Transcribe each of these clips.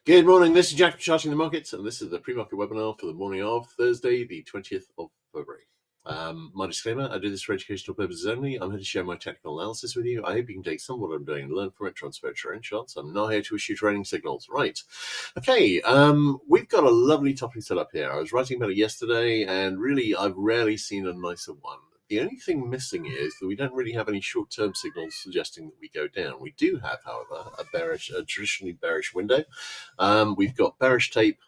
Good morning, this is Jack from Charting the Markets, and this is the pre-market webinar for the morning of Thursday, the 20th of February. My disclaimer, I do this for educational purposes only. I'm here to share my technical analysis with you. I hope you can take some of what I'm doing and learn from it, transfer it to your own charts. I'm not here to issue trading signals. Right. Okay, we've got a lovely topic set up here. I was writing about it yesterday, and really, I've rarely seen a nicer one. The only thing missing is that we don't really have any short-term signals suggesting that we go down. We do have, however, a traditionally bearish window. We've got bearish tape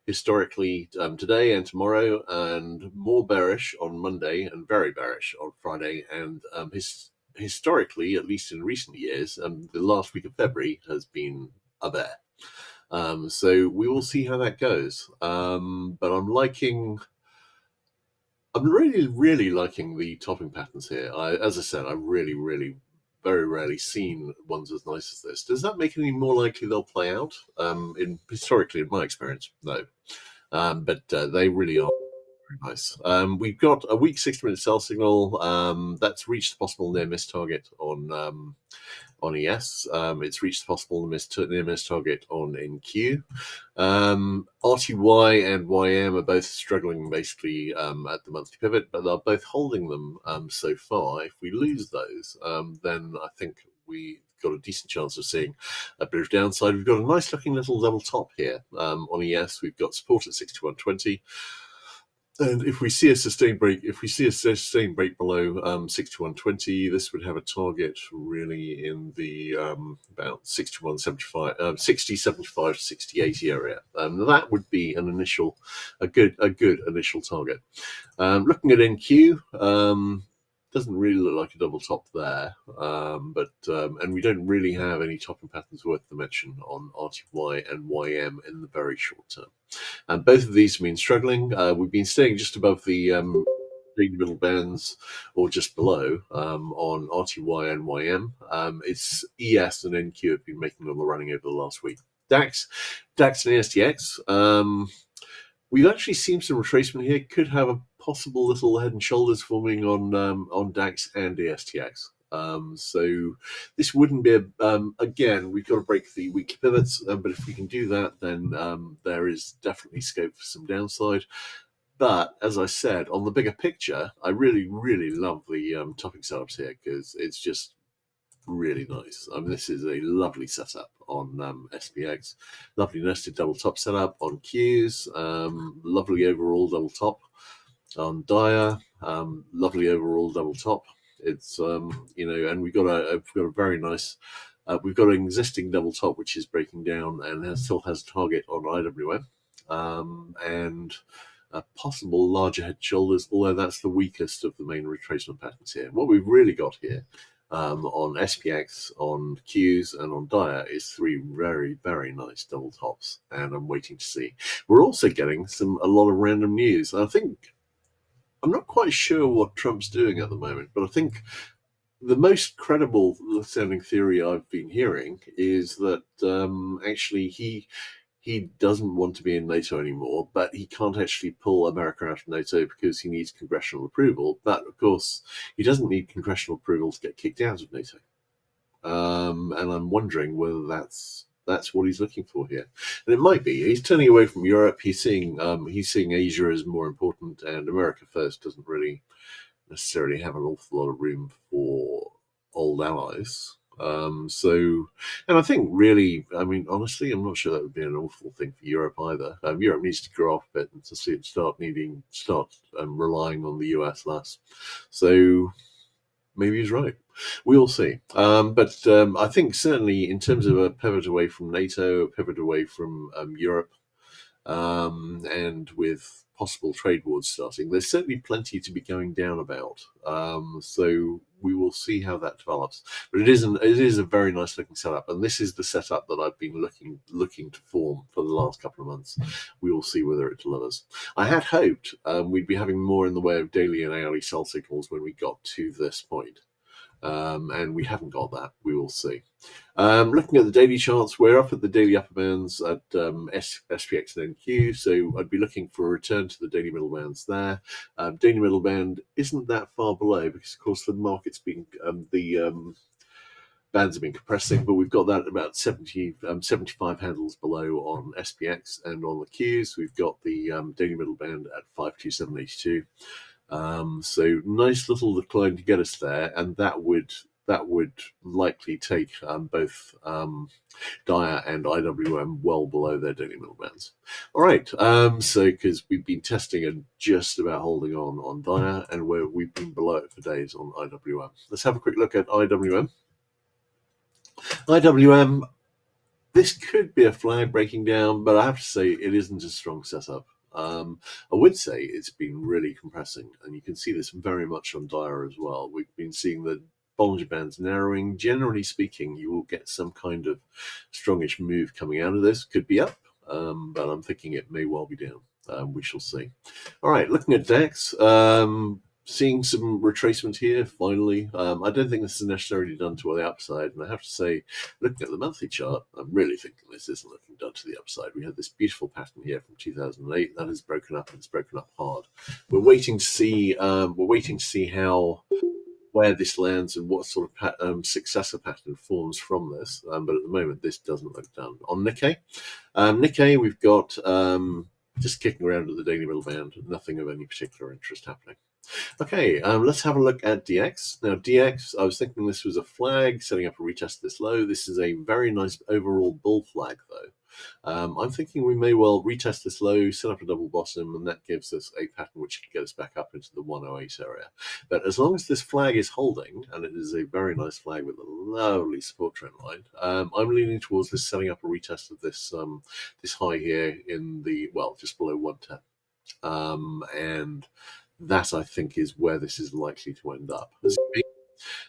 historically today and tomorrow, and more bearish on Monday and very bearish on Friday. And historically, at least in recent years, the last week of February has been a bear. So we will see how that goes. But I'm really liking the topping patterns here. As I said, I've really very rarely seen ones as nice as this. Does that make it any more likely they'll play out? Historically, in my experience, no. But they really are very nice. We've got a weak 60-minute sell signal that's reached the possible near miss target on ES. It's reached the possible near miss target on NQ. RTY and YM are both struggling basically at the monthly pivot, but they're both holding them so far. If we lose those, then I think we got a decent chance of seeing a bit of downside. We've got a nice looking little double top here on ES. We've got support at 61.20. And if we see a sustained break, below 61.20, this would have a target really in the about 61.75, 60.75 to 60.80 area. That would be a good initial target. Looking at NQ, doesn't really look like a double top there, and we don't really have any topping patterns worth the mention on RTY and YM in the very short term. And both of these have been struggling. We've been staying just above the daily middle bands or just below on RTY and YM. It's ES and NQ have been making all the running over the last week. DAX and STX. We've actually seen some retracement here. Could have a possible little head and shoulders forming on DAX and the STX. So this wouldn't be again, we've got to break the weekly pivots, but if we can do that, then there is definitely scope for some downside. But as I said, on the bigger picture, I really love the topping setups here because it's just really nice. I mean, this is a lovely setup on SPX, lovely nested double top setup on Qs, lovely overall double top on Dia, lovely overall double top. It's and we've got a very nice. We've got an existing double top which is breaking down and still has target on IWM, and a possible larger head shoulders, although that's the weakest of the main retracement patterns here. What we've really got here on SPX, on Qs, and on Dia is three very nice double tops, and I'm waiting to see. We're also getting a lot of random news. I think I'm not quite sure what Trump's doing at the moment, but I think the most credible sounding theory I've been hearing is that actually he doesn't want to be in NATO anymore, but he can't actually pull America out of NATO because he needs congressional approval. But of course, he doesn't need congressional approval to get kicked out of NATO. And I'm wondering whether that's what he's looking for here. And it might be. He's turning away from Europe. He's seeing Asia as more important, and America first doesn't really necessarily have an awful lot of room for old allies. And I think really, I mean, honestly, I'm not sure that would be an awful thing for Europe either. Europe needs to grow off a bit and to start relying on the US less. So maybe he's right. We'll see. But I think certainly in terms of a pivot away from NATO, a pivot away from Europe, and with possible trade wars starting, there's certainly plenty to be going down about. So we will see how that develops. But it is a very nice looking setup, and this is the setup that I've been looking to form for the last couple of months. We will see whether it delivers. I had hoped we'd be having more in the way of daily and hourly sell signals when we got to this point. And we haven't got that. We will see. Looking at the daily charts, we're up at the daily upper bands at SPX and NQ, so I'd be looking for a return to the daily middle bands there. Daily middle band isn't that far below because, of course, the market's been bands have been compressing, but we've got that at about 75 handles below on SPX, and on the Qs we've got the daily middle band at 52782. So nice little decline to get us there, and that would likely take both Dia and IWM well below their daily middle bands. All right, so because we've been testing and just about holding on Dia, and we've been below it for days on IWM. Let's have a quick look at IWM. IWM, this could be a flag breaking down, but I have to say it isn't a strong setup. I would say it's been really compressing, and you can see this very much on Dia as well. We've been seeing the Bollinger Bands narrowing. Generally speaking, you will get some kind of strongish move coming out of this. Could be up, but I'm thinking it may well be down. We shall see. All right, looking at DAX, seeing some retracement here, finally. I don't think this is necessarily done to the upside, and I have to say, looking at the monthly chart, I'm really thinking this isn't looking done to the upside. We had this beautiful pattern here from 2008 that has broken up, and it's broken up hard. We're waiting to see. How where this lands and what sort of successor pattern forms from this. But at the moment, this doesn't look done. On Nikkei, we've got just kicking around at the daily middle band. Nothing of any particular interest happening. Okay, let's have a look at DX. Now, DX, I was thinking this was a flag, setting up a retest of this low. This is a very nice overall bull flag, though. I'm thinking we may well retest this low, set up a double bottom, and that gives us a pattern which can get us back up into the 108 area. But as long as this flag is holding, and it is a very nice flag with a lovely support trend line, I'm leaning towards this setting up a retest of this this high here in the, well, just below 110. And that, I think, is where this is likely to end up.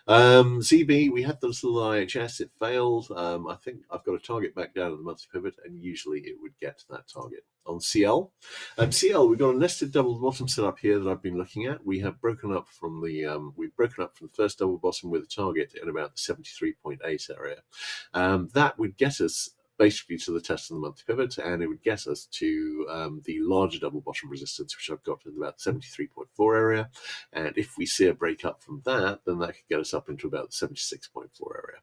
ZB, we had the little IHS, it failed. I think I've got a target back down at the monthly pivot, and usually it would get to that target. On CL, we've got a nested double bottom setup here that I've been looking at. We have broken up from the first double bottom with a target in about the 73.8 area. That would get us basically to the test of the monthly pivot, and it would get us to the larger double bottom resistance, which I've got at about 73.4 area. And if we see a break up from that, then that could get us up into about 76.4 area.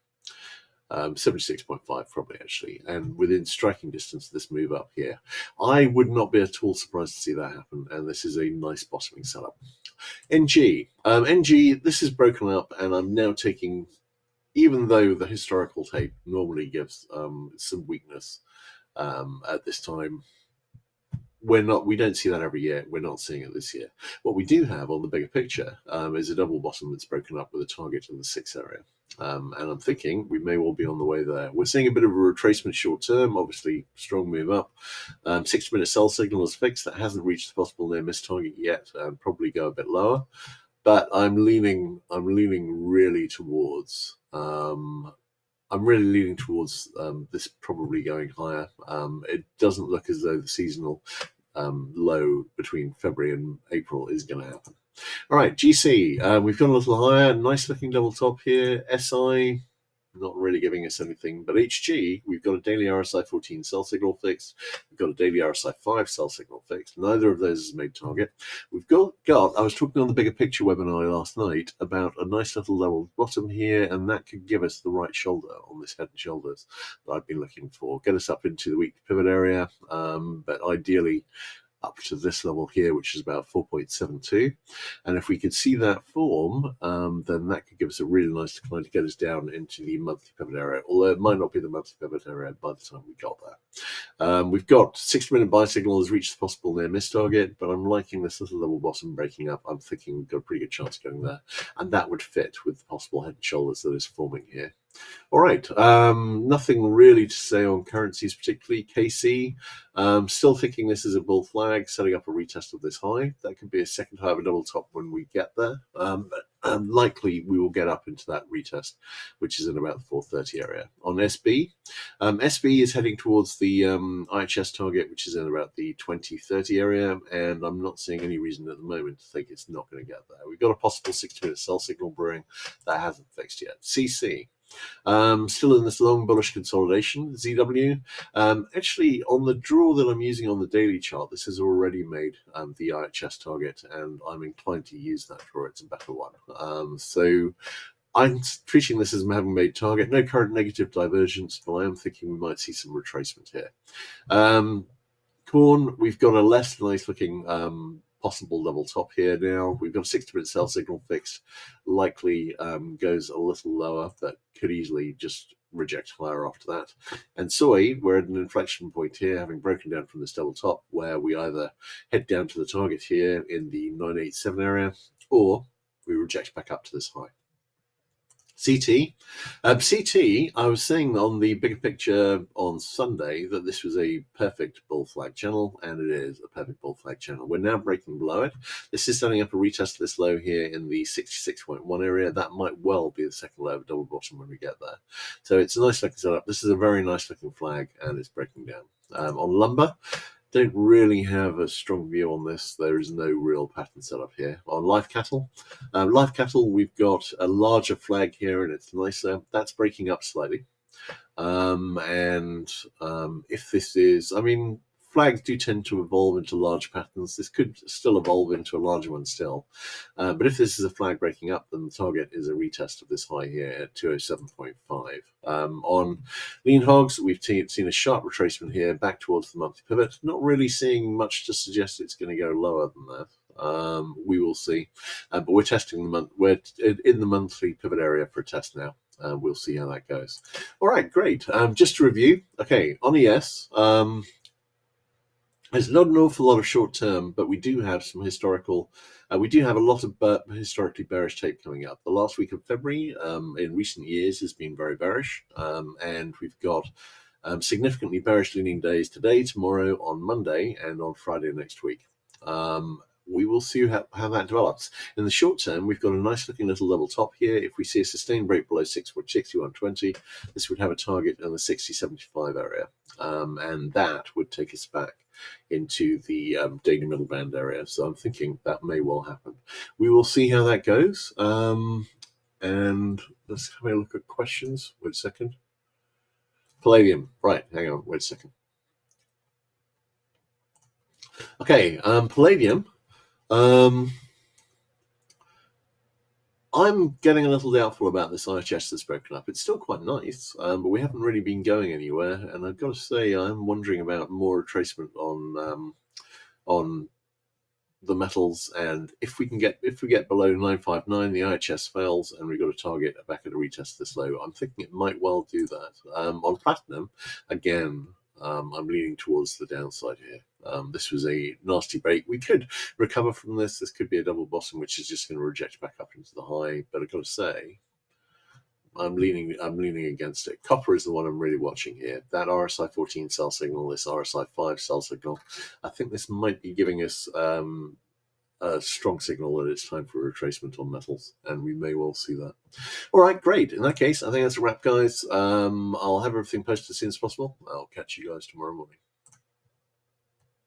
76.5 probably, actually, and within striking distance of this move up here. I would not be at all surprised to see that happen, and this is a nice bottoming setup. NG, this is broken up, and I'm now taking, even though the historical tape normally gives some weakness at this time, we don't see that every year. We're not seeing it this year. What we do have on the bigger picture is a double bottom that's broken up with a target in the 6 area. And I'm thinking we may well be on the way there. We're seeing a bit of a retracement short term, obviously strong move up. 60-minute sell signal is fixed. That hasn't reached the possible near miss target yet, and probably go a bit lower. But I'm leaning really towards this probably going higher. It doesn't look as though the seasonal low between February and April is going to happen. All right, GC, we've gone a little higher. Nice looking double top here. SI, not really giving us anything. But HG, we've got a daily RSI 14 sell signal fixed. We've got a daily RSI 5 sell signal fixed. Neither of those is made target. We've got I was talking on the bigger picture webinar last night about a nice little level bottom here, and that could give us the right shoulder on this head and shoulders that I've been looking for. Get us up into the weekly pivot area, but ideally up to this level here, which is about 4.72. And if we could see that form, then that could give us a really nice decline to get us down into the monthly pivot area, although it might not be the monthly pivot area by the time we got there. We've got 60-minute buy signal has reached the possible near miss target, but I'm liking this little level bottom breaking up. I'm thinking we've got a pretty good chance of going there, and that would fit with the possible head and shoulders that is forming here. All right, nothing really to say on currencies, particularly KC. Still thinking this is a bull flag, setting up a retest of this high. That could be a second high of a double top when we get there. But likely we will get up into that retest, which is in about the 430 area. On SB, SB is heading towards the IHS target, which is in about the 2030 area, and I'm not seeing any reason at the moment to think it's not going to get there. We've got a possible 60-minute sell signal brewing that hasn't fixed yet. CC. Still in this long bullish consolidation. ZW, actually on the draw that I'm using on the daily chart, this has already made the IHS target, and I'm inclined to use that draw. It's a better one. So I'm treating this as having made target. No current negative divergence, but I am thinking we might see some retracement here. Corn, we've got a less nice looking possible double top here now. We've got a 60-minute sell signal fixed. Likely goes a little lower, but could easily just reject higher after that. And soy, we're at an inflection point here, having broken down from this double top, where we either head down to the target here in the 987 area, or we reject back up to this high. CT. CT, I was saying on the bigger picture on Sunday that this was a perfect bull flag channel, and it is a perfect bull flag channel. We're now breaking below it. This is setting up a retest of this low here in the 66.1 area. That might well be the second low of double bottom when we get there. So it's a nice looking setup. This is a very nice looking flag, and it's breaking down. On lumber, don't really have a strong view on this. There is no real pattern set up here. On live cattle, we've got a larger flag here, and it's nicer. That's breaking up slightly. If this is, flags do tend to evolve into large patterns. This could still evolve into a larger one still. But if this is a flag breaking up, then the target is a retest of this high here at 207.5. On lean hogs, we've seen a sharp retracement here back towards the monthly pivot. Not really seeing much to suggest it's going to go lower than that. We will see. But we're testing the month. We're in the monthly pivot area for a test now. We'll see how that goes. All right, great. Just to review, okay, on ES, there's not an awful lot of short term, but we do have some historical. We do have a lot of historically bearish tape coming up. The last week of February, in recent years, has been very bearish, and we've got significantly bearish leaning days today, tomorrow, on Monday, and on Friday next week. We will see how that develops. In the short term, we've got a nice looking little level top here. If we see a sustained break below 6120, this would have a target in the 6075 area, and that would take us back into the daily middle band area. So I'm thinking that may well happen. We will see how that goes. And let's have a look at questions. Wait a second. Palladium. Right, hang on. Wait a second. Okay, Palladium. I'm getting a little doubtful about this IHS that's broken up. It's still quite nice, but we haven't really been going anywhere. And I've got to say, I'm wondering about more retracement on the metals. And if we get below 959, the IHS fails, and we've got a target back at a retest this low. I'm thinking it might well do that. On platinum, again, I'm leaning towards the downside here. This was a nasty break. We could recover from this. This could be a double bottom, which is just going to reject back up into the high. But I've got to say, I'm leaning against it. Copper is the one I'm really watching here. That RSI 14 sell signal, this RSI 5 sell signal. I think this might be giving us a strong signal that it's time for a retracement on metals, and we may well see that. All right, great. In that case, I think that's a wrap, guys. I'll have everything posted as soon as possible. I'll catch you guys tomorrow morning.